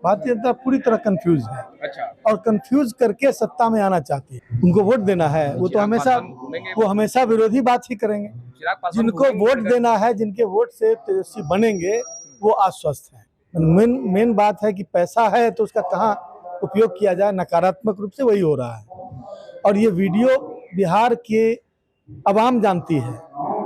भारतीय जनता पूरी तरह कंफ्यूज है। अच्छा। और कंफ्यूज करके सत्ता में आना चाहती है। उनको वोट देना है, वो तो हमेशा विरोधी बात ही करेंगे। जिनको वोट देना है, जिनके वोट से तेजस्वी बनेंगे, वो आश्वस्त है। मेन बात है कि पैसा है तो उसका कहाँ उपयोग किया जाए, नकारात्मक रूप से वही हो रहा है। और ये वीडियो बिहार के आवाम जानती है,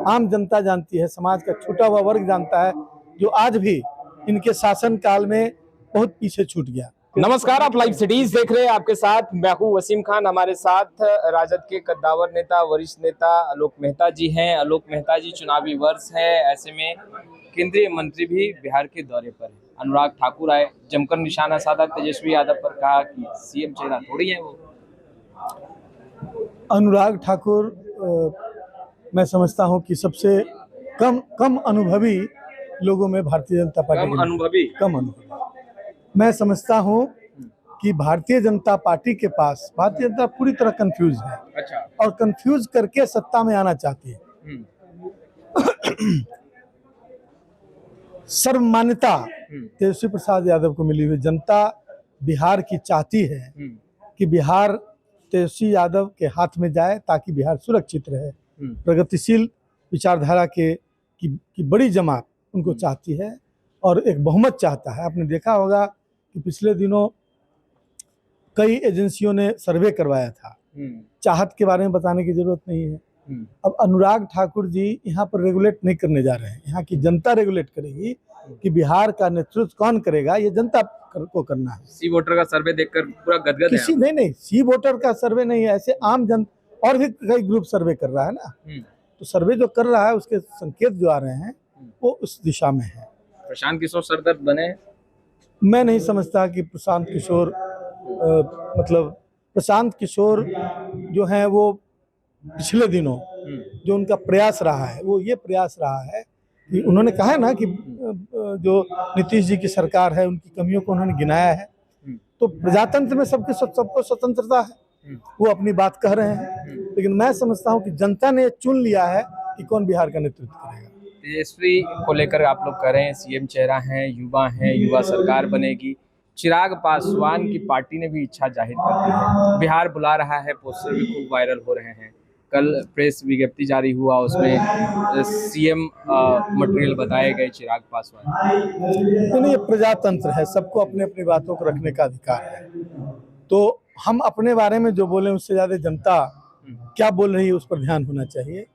आम जनता जानती है, समाज का छूटा हुआ वर्ग जानता है, जो आज भी इनके शासन काल में बहुत पीछे छूट गया। नमस्कार, आप लाइव सिटीज देख रहे हैं। आपके साथ मैं हूं वसीम खान। हमारे साथ राजद के कद्दावर नेता, वरिष्ठ नेता आलोक मेहता जी हैं। आलोक मेहता जी, चुनावी वर्ष है, ऐसे में केंद्रीय मंत्री भी बिहार के दौरे पर है। अनुराग ठाकुर आए, जमकर निशाना साधा तेजस्वी यादव पर, कहा कि सीएम चेहरा थोड़ी है वो। अनुराग ठाकुर मैं समझता हूं कि सबसे कम अनुभवी लोगों में भारतीय जनता पार्टी कम अनुभवी मैं समझता हूं कि भारतीय जनता पार्टी के पास भारतीय जनता पूरी तरह कंफ्यूज है। अच्छा। और कंफ्यूज करके सत्ता में आना चाहती है। सर्वमान्यता तेजस्वी प्रसाद यादव को मिली हुई, जनता बिहार की चाहती है कि बिहार तेजस्वी यादव के हाथ में जाए ताकि बिहार सुरक्षित रहे। प्रगतिशील विचारधारा की बड़ी जमात उनको चाहती है और एक बहुमत चाहता है। आपने देखा होगा कि पिछले दिनों कई एजेंसियों ने सर्वे करवाया था। चाहत के बारे में बताने की जरूरत नहीं है। अब अनुराग ठाकुर जी यहाँ पर रेगुलेट नहीं करने जा रहे हैं, यहाँ की जनता रेगुलेट करेगी कि बिहार का नेतृत्व कौन करेगा, ये जनता को करना है। सी वोटर का सर्वे देखकर पूरा गदगद किसी नहीं, सी वोटर का सर्वे नहीं है, ऐसे आम जन और भी कई ग्रुप सर्वे कर रहा है ना। तो सर्वे जो कर रहा है उसके संकेत जो आ रहे हैं वो उस दिशा में है। प्रशांत किशोर सरदर्द बने? मैं नहीं समझता कि प्रशांत किशोर प्रशांत किशोर जो है वो पिछले दिनों जो उनका प्रयास रहा है वो ये प्रयास रहा है कि उन्होंने कहा है ना कि जो नीतीश जी की सरकार है उनकी कमियों को उन्होंने गिनाया है। तो प्रजातंत्र में सबको स्वतंत्रता है, वो अपनी बात कह रहे हैं। लेकिन मैं समझता हूं कि जनता ने चुन लिया है कि कौन बिहार का नेतृत्व करेगा। तेजस्वी को लेकर आप लोग कह रहे हैं सीएम चेहरा है, युवा सरकार बनेगी। चिराग पासवान की पार्टी ने भी इच्छा जाहिर कर दी है, बिहार बुला रहा है, पोस्टर भी खूब वायरल हो रहे हैं। कल प्रेस विज्ञप्ति जारी हुआ, उसमें सीएम मटेरियल बताए गए चिराग पासवान। ये प्रजातंत्र है, सबको अपने अपनी बातों को रखने का अधिकार है। तो हम अपने बारे में जो बोले उससे ज्यादा जनता क्या बोल रही है उस पर ध्यान होना चाहिए।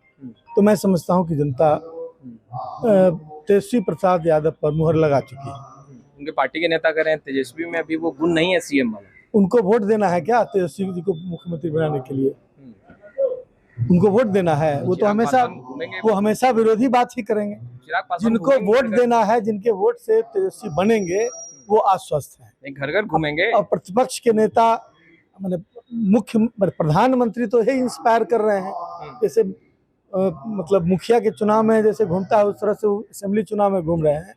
तो मैं समझता हूँ कि जनता तेजस्वी प्रसाद यादव पर मुहर लगा चुकी है। उनके पार्टी के नेता कह रहे हैं तेजस्वी में अभी वो गुण नहीं है सीएम वाला। उनको वोट देना है क्या तेजस्वी जी को मुख्यमंत्री बनाने के लिए? उनको वोट देना है, वो तो हमेशा विरोधी बात ही करेंगे। जिनको वोट देना है, जिनके वोट से तेजस्वी बनेंगे, वो आश्वस्त है। घर घर घूमेंगे। और प्रतिपक्ष के नेता मुख्य प्रधानमंत्री तो यही इंस्पायर कर रहे हैं। जैसे मुखिया के चुनाव में जैसे घूमता है उस तरह से असेंबली चुनाव में घूम रहे हैं,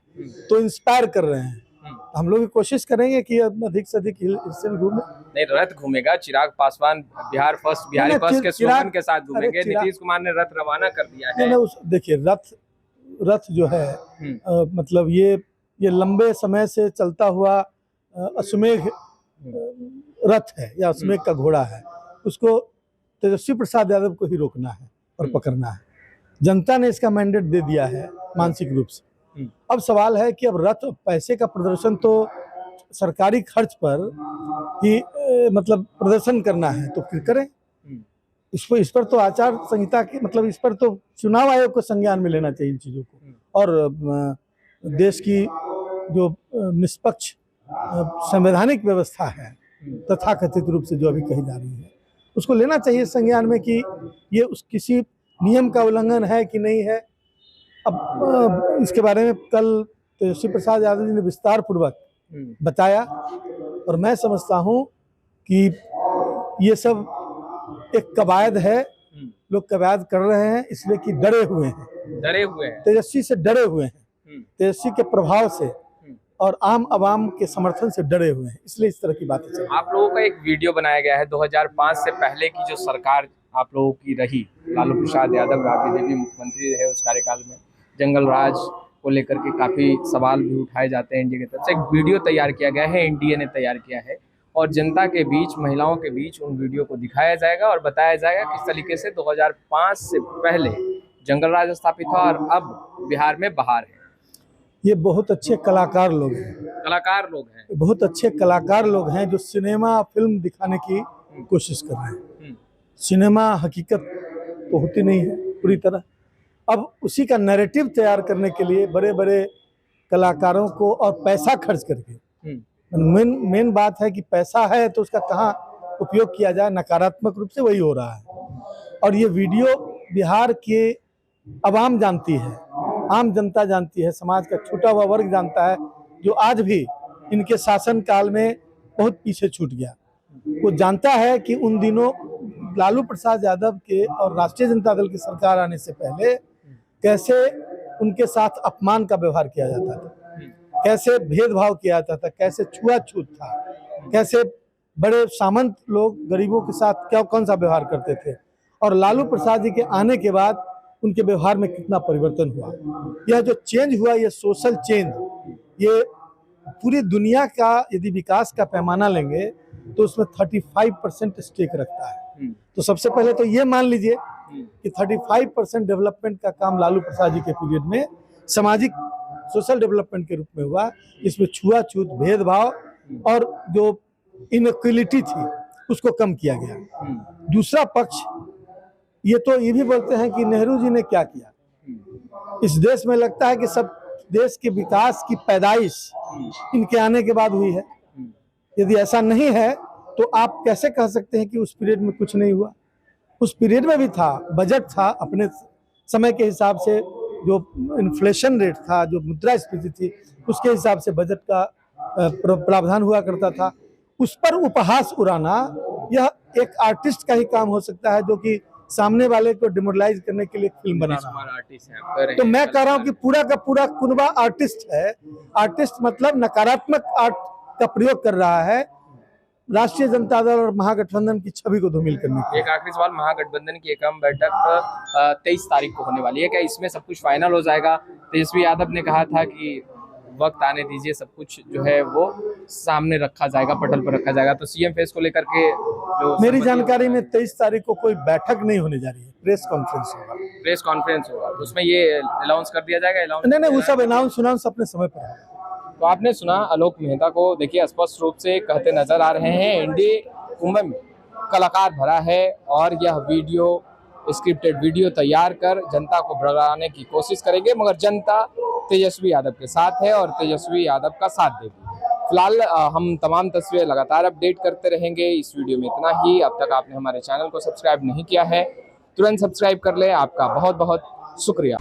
तो इंस्पायर कर रहे हैं। हम लोग भी कोशिश करेंगे कि अधिक से अधिक हिस्से में घूमे। नहीं, रथ घूमेगा चिराग पासवान, बिहार फर्स्ट, बिहारी फर्स्ट के स्लोगन के साथ घूमेंगे। नीतीश कुमार ने रथ रवाना कर दिया है। देखिए रथ जो है ये लंबे समय से चलता हुआ अश्वमेघ रथ है या अश्वमेघ का घोड़ा है। उसको तेजस्वी प्रसाद यादव को ही रोकना है और पकड़ना है। जनता ने इसका मैंडेट दे दिया है मानसिक रूप से। अब सवाल है कि अब रथ पैसे का प्रदर्शन तो सरकारी खर्च पर ही प्रदर्शन करना है तो फिर करें। इस पर तो आचार संहिता की इस पर तो चुनाव आयोग को संज्ञान में लेना चाहिए इन चीज़ों को। और देश की जो निष्पक्ष संवैधानिक व्यवस्था है तथाकथित रूप से जो अभी कही जा रही है उसको लेना चाहिए संज्ञान में कि ये उस नियम का उल्लंघन है कि नहीं है। अब इसके बारे में कल तेजस्वी प्रसाद यादव जी ने विस्तार पूर्वक बताया और मैं समझता हूं कि ये सब एक कवायद है। लोग कवायद कर रहे हैं इसलिए कि डरे हुए हैं, तेजस्वी से डरे हुए हैं, तेजस्वी के प्रभाव से और आम आवाम के समर्थन से डरे हुए हैं, इसलिए इस तरह की बातें चल रही हैं। आप लोगों का एक वीडियो बनाया गया है 2005 से पहले की जो सरकार आप लोगों की रही, लालू प्रसाद यादव, राबड़ी देवी मुख्यमंत्री रहे उस कार्यकाल में, जंगल राज, को लेकर के काफ़ी सवाल भी उठाए जाते हैं इंडिया की तरफ से। एक वीडियो तैयार किया गया है, एनडीए ने तैयार किया है और जनता के बीच, महिलाओं के बीच उन वीडियो को दिखाया जाएगा और बताया जाएगा किस तरीके से 2005 से पहले जंगल राज स्थापित था और अब बिहार में बहार है। ये बहुत अच्छे कलाकार लोग हैं, बहुत अच्छे कलाकार लोग हैं जो सिनेमा फिल्म दिखाने की कोशिश कर रहे हैं। सिनेमा हकीकत तो होती नहीं है पूरी तरह। अब उसी का नैरेटिव तैयार करने के लिए बड़े बड़े कलाकारों को और पैसा खर्च करके, मेन बात है कि पैसा है तो उसका कहाँ उपयोग किया जाए, नकारात्मक रूप से वही हो रहा है। और ये वीडियो बिहार के आवाम जानती है, आम जनता जानती है, समाज का छूटा हुआ वर्ग जानता है, जो आज भी इनके शासन काल में बहुत पीछे छूट गया। वो जानता है कि उन दिनों लालू प्रसाद यादव के और राष्ट्रीय जनता दल की सरकार आने से पहले कैसे उनके साथ अपमान का व्यवहार किया जाता था, कैसे भेदभाव किया जाता था, कैसे छुआछूत था, कैसे बड़े सामंत लोग गरीबों के साथ क्या कौन सा व्यवहार करते थे। और लालू प्रसाद जी के आने के बाद उनके व्यवहार में कितना परिवर्तन हुआ। यह जो चेंज हुआ, ये सोशल चेंज, ये पूरी दुनिया का यदि विकास का पैमाना लेंगे तो उसमें 35% स्टेक रखता है। तो सबसे पहले तो ये मान लीजिए कि 35% डेवलपमेंट का काम लालू प्रसाद जी के पीरियड में सामाजिक सोशल डेवलपमेंट के रूप में हुआ। इसमें छुआछूत, भेदभाव और जो इनइक्वालिटी थी उसको कम किया गया। दूसरा पक्ष ये भी बोलते हैं कि नेहरू जी ने क्या किया इस देश में। लगता है कि सब देश के विकास की पैदाइश इनके आने के बाद हुई है। यदि ऐसा नहीं है तो आप कैसे कह सकते हैं कि उस पीरियड में कुछ नहीं हुआ। उस पीरियड में भी था, बजट था, अपने समय के हिसाब से जो इन्फ्लेशन रेट था, जो मुद्रास्फीति थी, उसके हिसाब से बजट का प्रावधान हुआ करता था। उस पर उपहास उड़ाना यह एक आर्टिस्ट का ही काम हो सकता है, जो कि सामने वाले को डिमोरलाइज करने के लिए फिल्म बना रहा है। तो मैं कह रहा हूँ कि पूरा का पूरा कुनबा आर्टिस्ट है। आर्टिस्ट मतलब नकारात्मक आर्ट का प्रयोग कर रहा है राष्ट्रीय जनता दल और महागठबंधन की छवि को धूमिल करने के लिए। एक आखिरी सवाल, महागठबंधन की एकम बैठक 23 तारीख को होने वाली है, क्या इसमें सब कुछ फाइनल हो जाएगा? तेजस्वी यादव ने कहा था कि वक्त आने दीजिए, सब कुछ जो है वो सामने रखा जाएगा, पटल पर रखा जाएगा। तो सीएम फेस को लेकर के जो मेरी जानकारी में 23 तारीख को कोई बैठक नहीं होने जा रही है, प्रेस कॉन्फ्रेंस होगा। तो उसमें ये अनाउंस कर दिया जाएगा। नहीं, वो सब अनाउंस अपने समय पर है। तो आपने सुना आलोक मेहता को, देखिए स्पष्ट रूप से कहते नजर आ रहे हैं एनडीए कुंभ में कलाकार भरा है और यह वीडियो, स्क्रिप्टेड वीडियो तैयार कर जनता को भड़काने की कोशिश करेंगे, मगर जनता तेजस्वी यादव के साथ है और तेजस्वी यादव का साथ देगी। फिलहाल हम तमाम तस्वीरें लगातार अपडेट करते रहेंगे। इस वीडियो में इतना ही। अब तक आपने हमारे चैनल को सब्सक्राइब नहीं किया है, तुरंत सब्सक्राइब कर ले। आपका बहुत बहुत शुक्रिया।